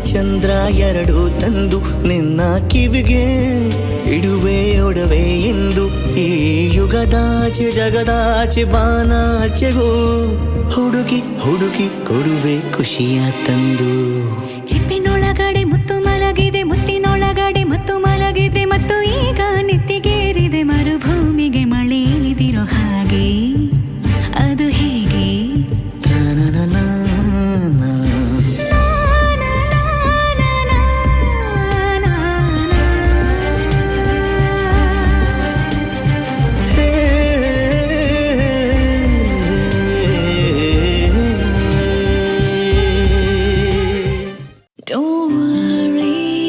ಚಂದ್ರ ಎರಡು ತಂದು ನಿನ್ನ ಕಿವಿಗೆ ಇಡುವೆ ಒಡವೆ ಎಂದು ಈ ಯುಗದಾಚೆ ಜಗದಾಚೆ ಬಾನಾಚೆಗೂ ಹುಡುಕಿ ಹುಡುಕಿ ಕೊಡುವೆ ಖುಷಿಯ ತಂದು ಚಿಪ್ಪಿನೊಳಗಡೆ ಮುತ್ತು ಮಲಗಿದೆ ಮುತ್ತಿನೊಳಗಡೆ ಮತ್ತು ಮಲಗಿದೆ ಮತ್ತು ಈಗ ನೆತ್ತಿಗೇರಿದೆ ಮರುಭೂಮಿಗೆ ಮಳೆ ಇಳಿದಿರೋ ಹಾಗೆ ಅದು ಹೇಗೆ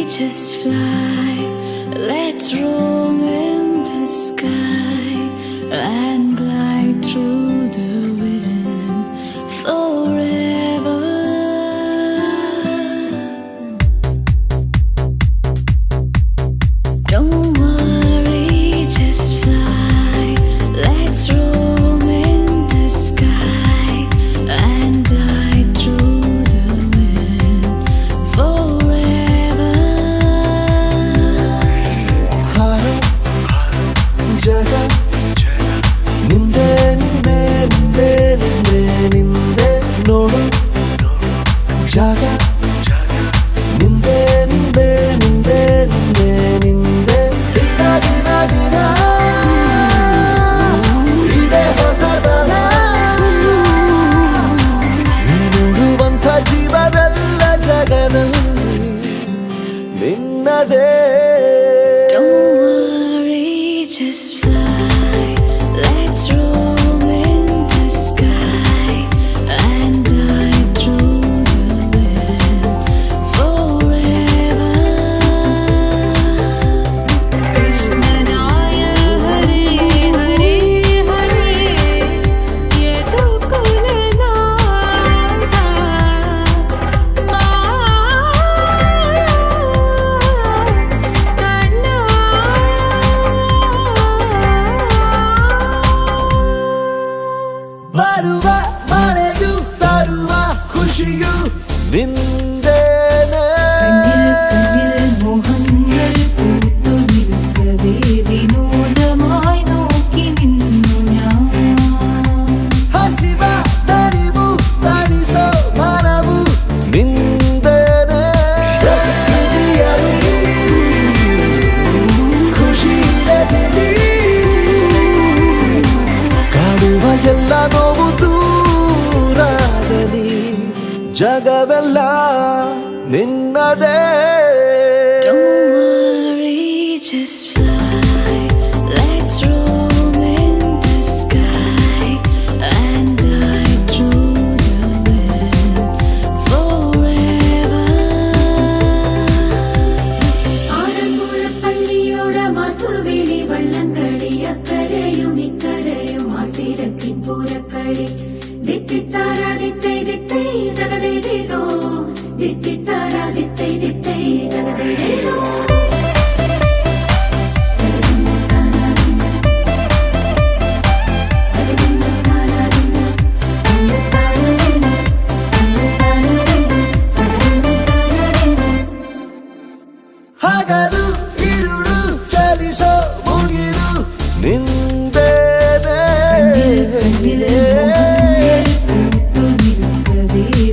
Just fly, let's roam in the sky and glide through the wind forever. Don't worry, just fly, let's roam in the sky and glide through the wind forever. ಜಗ ನಿಂದೆ ನಿಂದೆ ನಿಂದೆ ನಿಂದೆ ನಿಂದೆ ನೋಡು ಜಾಗ ನಿಂದೆ ನಿಂದೆ ನಿಂದೆ ನಿಂದೆ ನಿಂದೆ ದಿನ ದಿನ ದಿನ ಇದೇ ಹೊಸದನ ನೀಡುವಂಥ ಜೀವವೆಲ್ಲ ಜಗದಲ್ಲಿ ನಿನ್ನದೇ Just fly, let's roam in the sky and glide through the wind just fly. Let's roam in the sky and glide through the wind forever. Alappuzha പള്ളിയോട മാത്തുവിളി വള്ളംകളി അക്കരയും ഇക്കരയും ആട്ടിരക്കിൻ പൂരക്കളി ദിത്തിത്താരാ ദിത്തൈ ദിത്തൈ ജഗദേതോ ദിത്തിത്താരാ ദിത്തൈ ദിത്തൈ ജഗദേതോ ಹಗಲು ಇರುಳು ಚಲಿಸೋ ಮುಗಿಲು ನಿಂದೇನೆ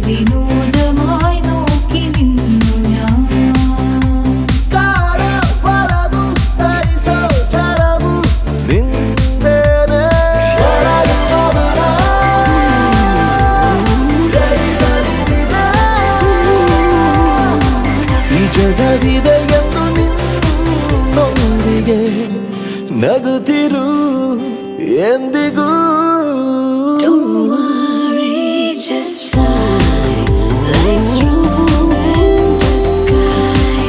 വിനോദമായി നോക്കി നിന്നു ഞാൻ ಕಾಡ ಬಲವು ಧರಿಸೋ ಛಲವು ನಿಂದೇನೆ ಜಯಿಸಲಿದೆ ಈ ಜಗವಿದೆ ಎಂದು ನಿನ್ನೊಂದಿಗೆ ನಗುತ್ತಿರು ಎಂದಿಗೂ Don't worry, just fly. Let's roam in the sky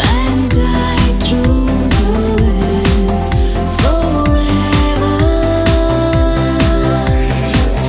and glide through the wind forever. Just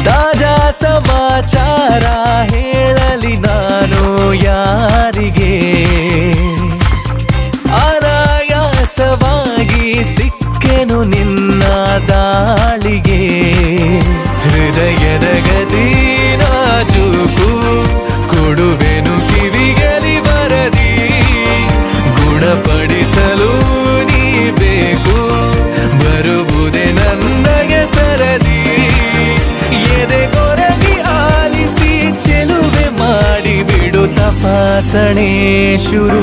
ತಾಜಾ ಸಮಾಚಾರ ಹೇಳಲಿ ನಾನು ಯಾರಿಗೆ ಅನಾಯಾಸವಾಗಿ ಸಿಕ್ಕೆನು ನಿನ್ನ ದಾಳಿಗೆ ಹೃದಯದ ಗದಿ ನಾಜೂಕು ಕೊಡುವೆನು ಕಿವಿಗಲಿ ಬರದಿ ಗುಣಪಡಿಸಲು ನೀ ಬೇಕು ಬರುವುದೇ ನನಗೆ ಸರದಿ ಎದೆಗೊರಗಿ ಆಲಿಸಿ ಚೆಲುವೆ ಮಾಡಿ ಬಿಡು ತಪಾಸಣೆ ಶುರು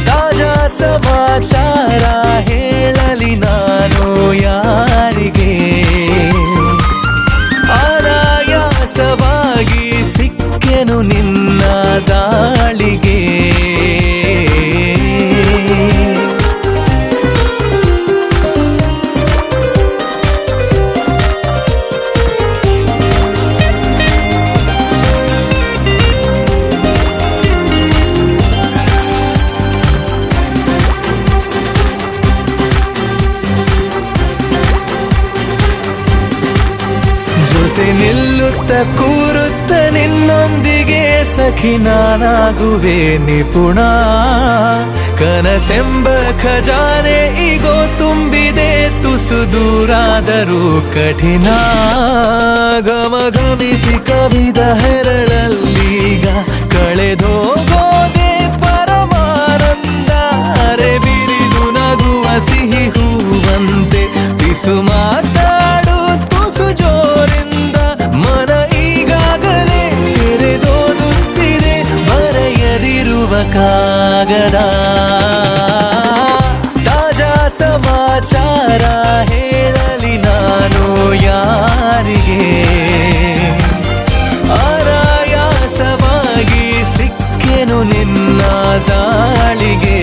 ತಾಜಾ ಸಮಾಚಾರ ಹೇಳಲಿ ನಾನು ಯಾರಿಗೆ ಅನಾಯಾಸವಾಗಿ ಸಿಕ್ಕೆನು ನಿನ್ನ ದಾಳಿಗೆ ಜೊತೆ ನಿಲ್ಲುತ್ತ ಕೂರುತ್ತ ನಿನ್ನೊಂದಿಗೆ ಸಖಿ ನಾನಾಗುವೆ ನಿಪುಣ ಕನಸೆಂಬ ಖಜಾನೆ ಈಗೋ ತುಂಬಿದೆ ತುಸು ದೂರಾದರೂ ಕಠಿಣ ಗಮಗಮಿಸಿ ಕವಿದ ಹೆರಳಲ್ಲೀಗ ಕಳೆದೋಗೋದೆ ಪರಮಾನಂದ ಅರೆ ಬಿರಿದು ನಗುವ ಸಿಹಿ ಹೂವಂತೆ ಬಿಸು ಮಾತಾಡು ತುಸು ಜೋರಿಂದ ಮನ ಈಗಾಗಲೇ ತೆರೆದೋದುತ್ತಿದೆ ಬರೆಯದಿರುವ ಕಾಗದ ತಾಜಾ ಸಮಾಚಾರ ಹೇಳಲಿ ನಾನು ಯಾರಿಗೆ ಅನಾಯಾಸವಾಗಿ ಸಿಕ್ಕೆನು ನಿನ್ನ ದಾಳಿಗೆ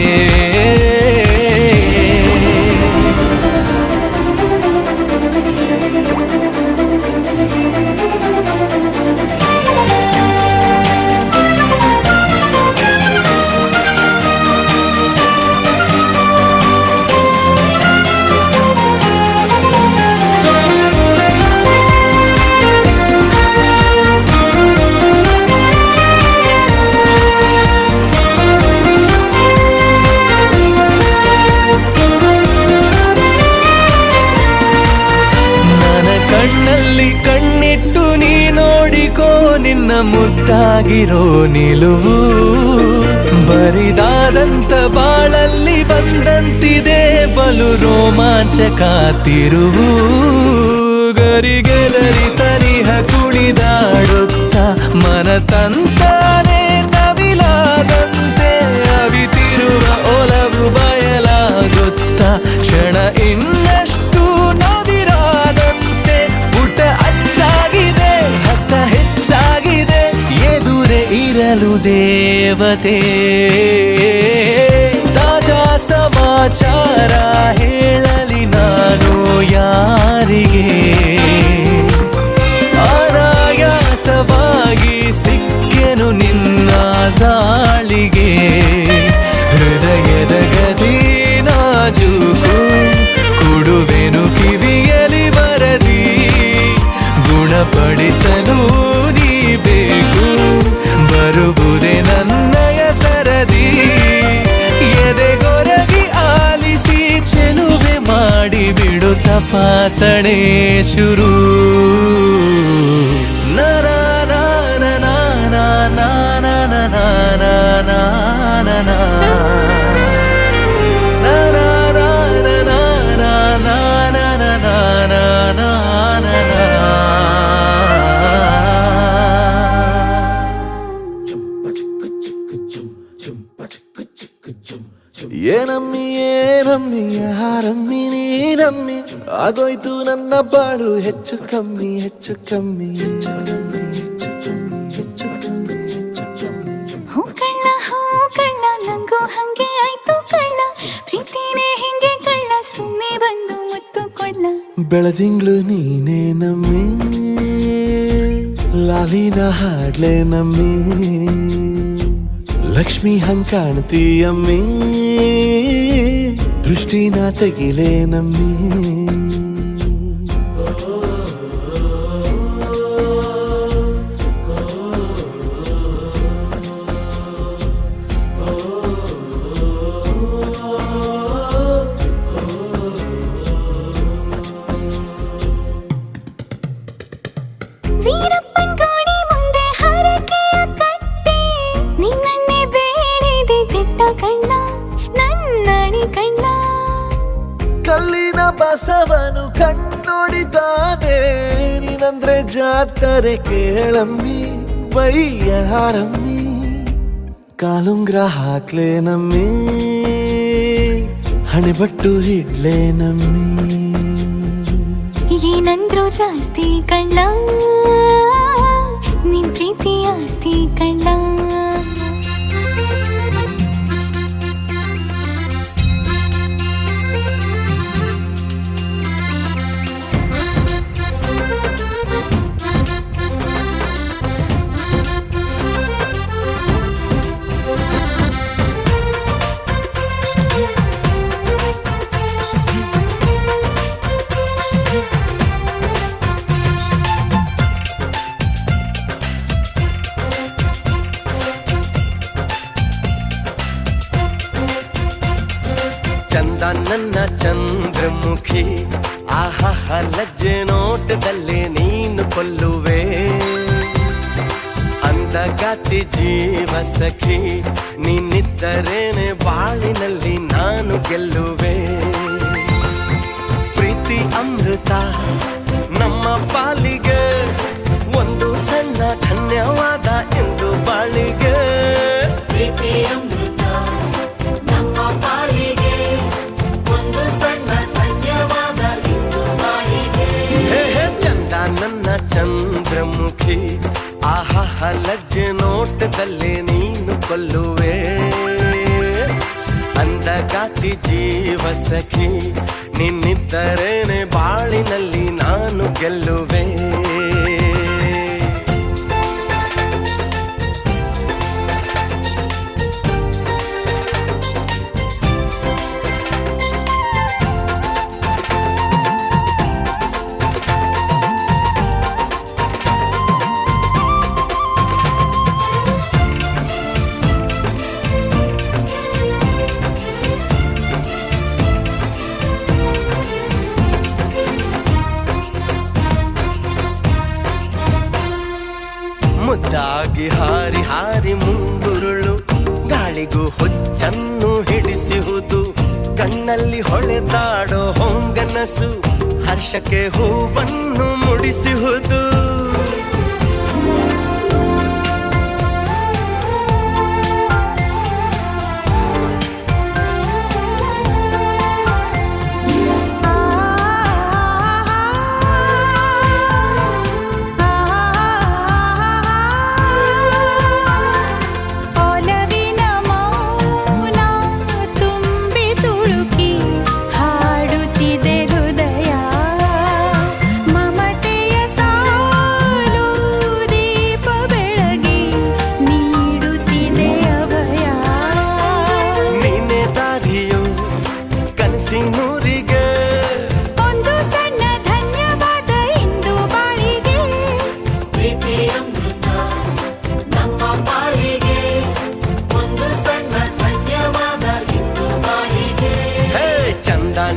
ಕಣ್ಣಲ್ಲಿ ಕಣ್ಣಿಟ್ಟು ನೀ ನೋಡಿಕೋ ನಿನ್ನ ಮುದ್ದಾಗಿರೋ ನಿಲುವು ಬರಿದಾದಂತ ಬಾಳಲ್ಲಿ ಬಂದಂತಿದೆ ಬಲು ರೋಮಾಂಚ ರೋಮಾಂಚಕಾತಿರುವು ಗರಿಗೆದರಿ ಸನಿಹ ಕುಣಿದಾಡುತ್ತ ಮನ ತಂತಾನೆ ನವಿಲಾದಂತೆ ಅವಿತಿರುವ ಒಲವು ಬಯಲಾಗುತ್ತ ಕ್ಷಣ ಇನ್ನಷ್ಟು ನವಿರಾದಂತೆ ಪುಟ ಅಚ್ಚಾಗಿದೆ ಹತ್ತ ಹೆಚ್ಚಾಗಿದೆ ಎದುರೇ ಇರಲು ದೇವತೆ ತಾಜಾ ಸಮಾಚಾರ ಹೇಳಲಿ ನಾನು ಯಾರಿಗೆ ಅನಾಯಾಸವಾಗಿ ಸಿಕ್ಕೆನು ನಿನ್ನ ದಾಳಿಗೆ ಹೃದಯದ ಗದಿ ನಾಜೂಕು ಕೊಡುವೆನು ಕಿವಿಯಲಿ ಬರದಿ ಗುಣಪಡಿಸಲು ನೀ ಬೇಕು ಬರುವುದೇ ನನ್ನಯ ಸರದಿ ಎದೆಗೊರಗಿ ಆಲಿಸಿ ಚೆಲುವೆ ಮಾಡಿ ಬಿಡು ತಪಾಸಣೆ ಶುರು ಏನಮ್ಮಿ ಏನಮ್ಮಿ ಯಾರಮ್ಮಿ ನೀನಮ್ಮಿ ಆಗೋಯ್ತು ನನ್ನ ಬಾಳು ಹೆಚ್ಚು ಕಮ್ಮಿ ಹೆಚ್ಚು ಕಮ್ಮಿ ಹೆಚ್ಚು ಕಮ್ಮಿ ಹೆಚ್ಚು ಕಮ್ಮಿ ಹೆಚ್ಚು ಕಮ್ಮಿ ಹೆಚ್ಚು ಕಮ್ಮಿ ಹೂ ಕಳ್ಳ ನಂಗೂ ಹಂಗೆ ಆಯ್ತು ಕಳ್ಳ ಪ್ರೀತಿನೇ ಹಿಂಗೆ ಕಳ್ಳ ಸುಮ್ಮನೆ ಬಂದು ಮುತ್ತು ಕೊಡ್ಲ ಬೆಳದಿಂಗ್ಳು ನೀನೇ ನಮ್ಮಿ ಲಾಲಿನ ಹಾಡ್ಲೆ ನಮ್ಮಿ ಲಕ್ಷ್ಮಿ ಹಂಗ್ ಕಾಣ್ತೀಯಮ್ಮಿ ದೃಷ್ಟಿನ ತೆಗಿಲೇ ನಮ್ಮಿ ವೀರಪ್ಪನ್ ಗೋಡಿ ಮುಂದೆ ಹರಕೆಯ ಕಟ್ಟಿ ನಿನ್ನನ್ನೇ ಬೇಡಿದೆ ದಿಟ್ಟ ಕಳ್ಳ ನನ್ನಣಿ ಕಳ್ಳ ಕಲ್ಲಿನ ಬಸವನು ಕಣ್ಣೊಡಿತಾನೆ ನೀನಂದ್ರೆ ಜಾತರೆ ಕೇಳಮ್ಮಿ ವಯ್ಯಾರಮ್ಮಿ ಕಾಲುಂಗ್ರ ಹಾಕ್ಲೆ ನಮ್ಮಿ ಹಣೆಬಟ್ಟು ಹಿಡ್ಲೆ ನಮ್ಮಿ ಏನಂದ್ರು ಜಾಸ್ತಿ ಕಳ್ಳ ನಿನ್ ಪ್ರೀತಿ ಆಸ್ತಿ ಕಳ್ಳ ಚಂದ ನನ್ನ ಚಂದ್ರಮುಖಿ ಆಹಾ ಲಜ್ಜೆ ನೋಟದಲ್ಲೇ ನೀನು ಕೊಲ್ಲುವೆ ಅಂದಗಾತಿ ಜೀವ ಸಖಿ ನೀನಿದ್ದರೇನೆ ಬಾಳಿನಲ್ಲಿ ನಾನು ಗೆಲ್ಲುವೆ ಪ್ರೀತಿ ಅಮೃತ ನಮ್ಮ ಪಾಲಿಗೆ ಒಂದು ಸಣ್ಣ ಧನ್ಯವಾದ ಎಂದು ಬಾಳಿಗೆ ಪ್ರೀತಿ ಅಮೃತ ನಮ್ಮ ಪಾಲಿಗೆ ಒಂದು ಸಣ್ಣ ಧನ್ಯವಾದ ಎಂದು ಬಾಳಿಗೆ ಚಂದ ನನ್ನ ಚಂದ್ರಮುಖಿ ಆಹಾ ಲಜ್ಜೆ ನೋಟದಲ್ಲೇ ನೀನು ಕೊಲ್ಲುವೆ ಅಂದಗಾತಿ ಜೀವ ಸಖಿ ನಿನ್ನಿದ್ದರೇನೆ ಬಾಳಿನಲ್ಲಿ ನಾನು ಗೆಲ್ಲುವೆ ಮುದ್ದಾಗಿ ಹಾರಿ ಹಾರಿ ಮುಂಗುರುಳು ಗಾಳಿಗೂ ಹುಚ್ಚನ್ನು ಹಿಡಿಸುವುದು ಕಣ್ಣ ಕಣ್ಣಲ್ಲಿ ಹೊಳೆದಾಡೋ ಹೊಂಗನಸು ಹರ್ಷಕ್ಕೆ ಹೂವನ್ನು ಮುಡಿಸುವುದು.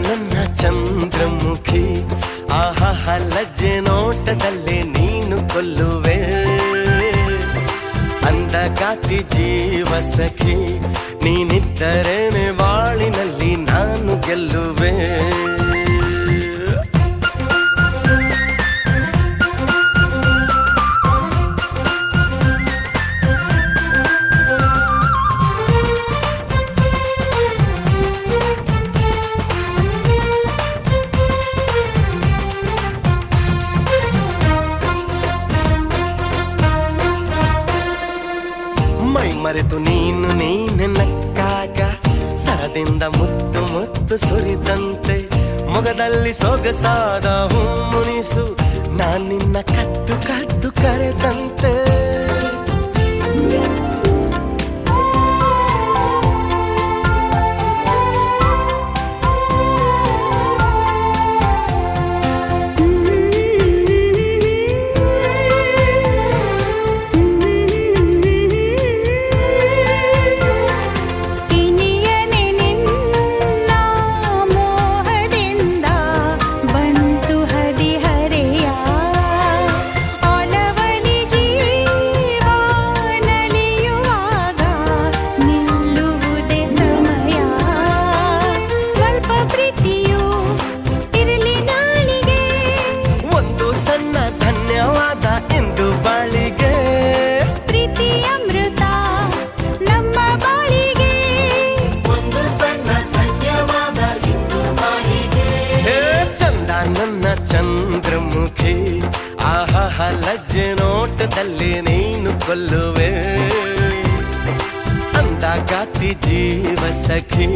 ನನ್ನ ಚಂದ್ರಮುಖಿ ಆಹಾ ಲಜ್ಜೆ ನೋಟದಲ್ಲೇ ನೀನು ಕೊಲ್ಲುವೆ. ಅಂದಗಾತಿ ಜೀವ ಸಖಿ ನೀನಿದ್ದರೇನೆ ಬಾಳಿನಲ್ಲಿ ನಾನು ಗೆಲ್ಲುವೆ. ಮೈ ಮರೆತು ನೀನು ನಕ್ಕಾಗ ಸರದಿಂದ ಮುತ್ತು ಮುತ್ತು ಸುರಿದಂತೆ ಮೊಗದಲ್ಲಿ ಸೊಗಸಾದ ಮುನಿಸು ನಾನಿನ್ನ ಕದ್ದು ಕದ್ದು ಕರೆದಂತೆ. ಚಂದ್ರಮುಖಿ ಆಹಾ ಲಜ್ಜೆ ನೋಟದಲ್ಲಿ ನೀನು ಕೊಲ್ಲುವೆ. ಅಂದಗಾತಿ ಜೀವ ಸಖಿ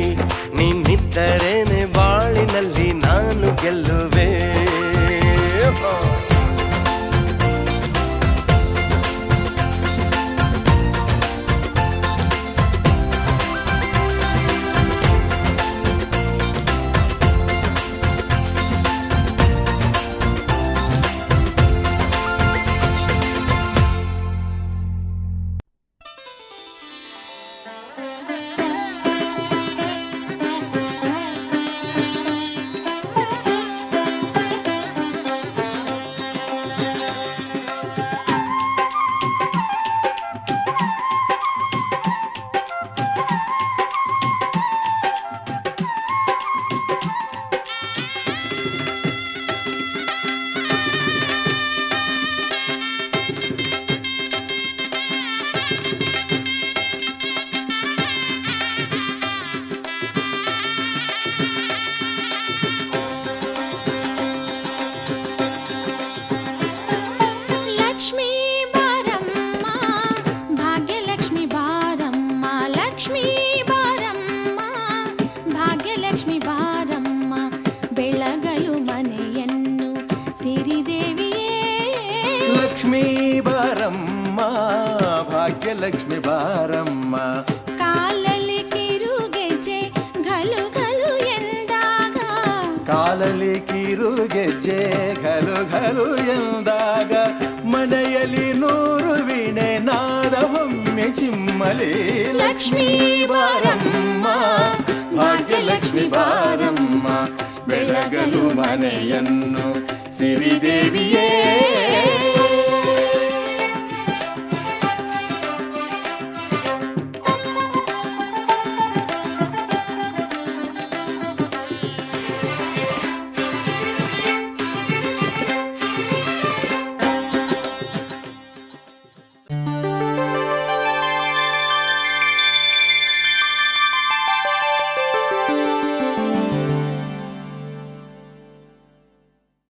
ನೀನಿದ್ದರೇನೆ ಬಾಳಿನಲ್ಲಿ ನಾನು ಗೆಲ್ಲುವೆ. ಲಕ್ಷ್ಮೀ ಬಾರಮ್ಮ ಭಾಗ್ಯಲಕ್ಷ್ಮಿ ಬಾರಮ್ಮ. ಕಾಲಲ್ಲಿ ಕಿರುಗೆಜ್ಜೆ ಘಲು ಘಲು ಎಂದಾಗ, ಕಾಲಲ್ಲಿ ಕಿರುಗೆಜ್ಜೆ ಘಲು ಘಲು ಎಂದಾಗ ಮನೆಯಲ್ಲಿ 100 ವೀಣೆ ನಾದ ಒಮ್ಮೆ ಚಿಮ್ಮಲಿ. ಲಕ್ಷ್ಮೀ ಬಾರಮ್ಮ ಭಾಗ್ಯಲಕ್ಷ್ಮಿ ಬಾರಮ್ಮ, ಬೆಳಗಲು ಮನೆಯನ್ನು ಸಿರಿದೇವಿಯೇ.